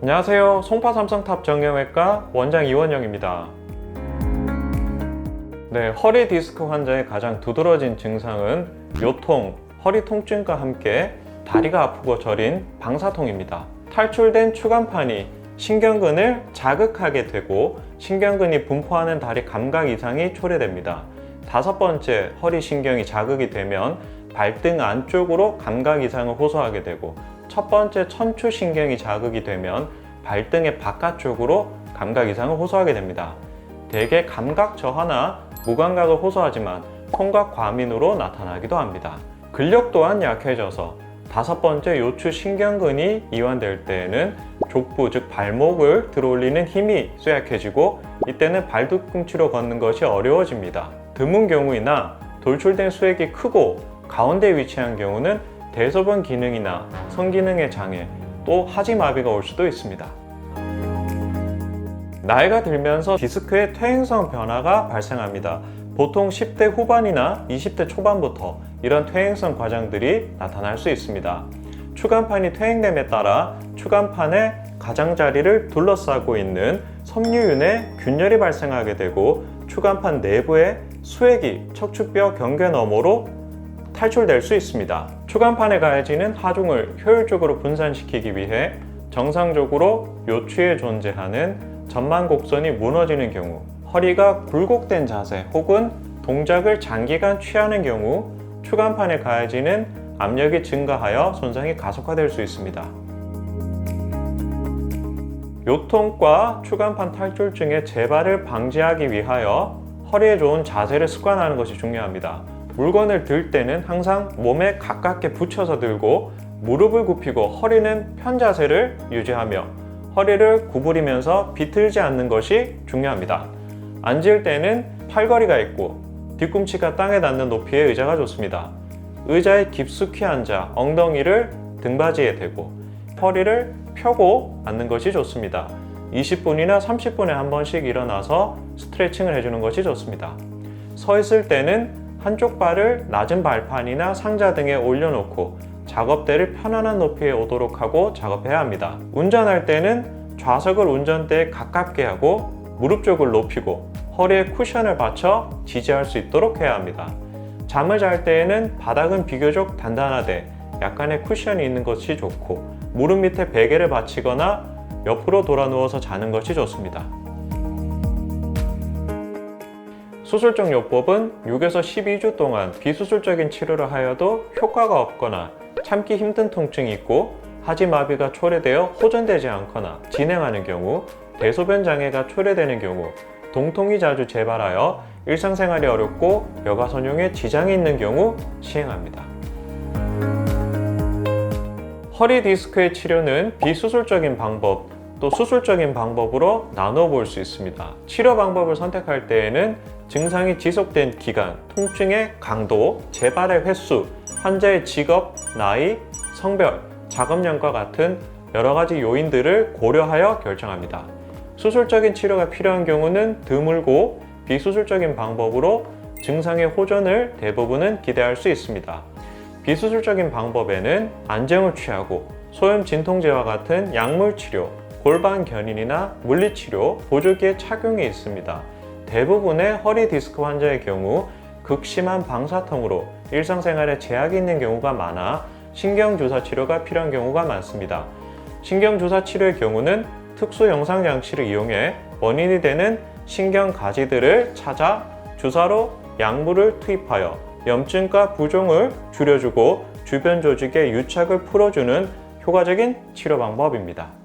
안녕하세요. 송파삼성탑 정형외과 원장 이원영입니다. 네, 허리 디스크 환자의 가장 두드러진 증상은 요통, 허리 통증과 함께 다리가 아프고 저린 방사통입니다. 탈출된 추간판이 신경근을 자극하게 되고 신경근이 분포하는 다리 감각 이상이 초래됩니다. 다섯 번째, 허리 신경이 자극이 되면 발등 안쪽으로 감각 이상을 호소하게 되고, 첫 번째 척추신경이 자극이 되면 발등의 바깥쪽으로 감각 이상을 호소하게 됩니다. 대개 감각 저하나 무감각을 호소하지만 통각 과민으로 나타나기도 합니다. 근력 또한 약해져서 다섯 번째 요추 신경근이 이완될 때에는 족부 즉 발목을 들어올리는 힘이 쇠약해지고 이때는 발뒤꿈치로 걷는 것이 어려워집니다. 드문 경우이나 돌출된 수액이 크고 가운데 위치한 경우는 대소변 기능이나 성기능의 장애, 또 하지마비가 올 수도 있습니다. 나이가 들면서 디스크의 퇴행성 변화가 발생합니다. 보통 10대 후반이나 20대 초반부터 이런 퇴행성 과정들이 나타날 수 있습니다. 추간판이 퇴행됨에 따라 추간판의 가장자리를 둘러싸고 있는 섬유윤에 균열이 발생하게 되고 추간판 내부의 수액이 척추뼈 경계 너머로 탈출될 수 있습니다. 추간판에 가해지는 하중을 효율적으로 분산시키기 위해 정상적으로 요추에 존재하는 전만곡선이 무너지는 경우, 허리가 굴곡된 자세 혹은 동작을 장기간 취하는 경우 추간판에 가해지는 압력이 증가하여 손상이 가속화될 수 있습니다. 요통과 추간판 탈출증의 재발을 방지하기 위하여 허리에 좋은 자세를 습관하는 것이 중요합니다. 물건을 들 때는 항상 몸에 가깝게 붙여서 들고 무릎을 굽히고 허리는 편 자세를 유지하며 허리를 구부리면서 비틀지 않는 것이 중요합니다. 앉을 때는 팔걸이가 있고 뒤꿈치가 땅에 닿는 높이의 의자가 좋습니다. 의자에 깊숙이 앉아 엉덩이를 등받이에 대고 허리를 펴고 앉는 것이 좋습니다. 20분이나 30분에 한 번씩 일어나서 스트레칭을 해주는 것이 좋습니다. 서 있을 때는 한쪽 발을 낮은 발판이나 상자 등에 올려놓고 작업대를 편안한 높이에 오도록 하고 작업해야 합니다. 운전할 때는 좌석을 운전대에 가깝게 하고 무릎 쪽을 높이고 허리에 쿠션을 받쳐 지지할 수 있도록 해야 합니다. 잠을 잘 때에는 바닥은 비교적 단단하되 약간의 쿠션이 있는 것이 좋고 무릎 밑에 베개를 받치거나 옆으로 돌아 누워서 자는 것이 좋습니다. 수술적 요법은 6에서 12주 동안 비수술적인 치료를 하여도 효과가 없거나 참기 힘든 통증이 있고 하지마비가 초래되어 호전되지 않거나 진행하는 경우, 대소변 장애가 초래되는 경우, 동통이 자주 재발하여 일상생활이 어렵고 여가선용에 지장이 있는 경우 시행합니다. 허리 디스크의 치료는 비수술적인 방법, 또 수술적인 방법으로 나누어 볼 수 있습니다. 치료 방법을 선택할 때에는 증상이 지속된 기간, 통증의 강도, 재발의 횟수, 환자의 직업, 나이, 성별, 작업량과 같은 여러 가지 요인들을 고려하여 결정합니다. 수술적인 치료가 필요한 경우는 드물고 비수술적인 방법으로 증상의 호전을 대부분은 기대할 수 있습니다. 비수술적인 방법에는 안정을 취하고 소염 진통제와 같은 약물 치료, 골반 견인이나 물리치료, 보조기의 착용이 있습니다. 대부분의 허리 디스크 환자의 경우 극심한 방사통으로 일상생활에 제약이 있는 경우가 많아 신경주사 치료가 필요한 경우가 많습니다. 신경주사 치료의 경우는 특수 영상장치를 이용해 원인이 되는 신경가지들을 찾아 주사로 약물을 투입하여 염증과 부종을 줄여주고 주변 조직의 유착을 풀어주는 효과적인 치료 방법입니다.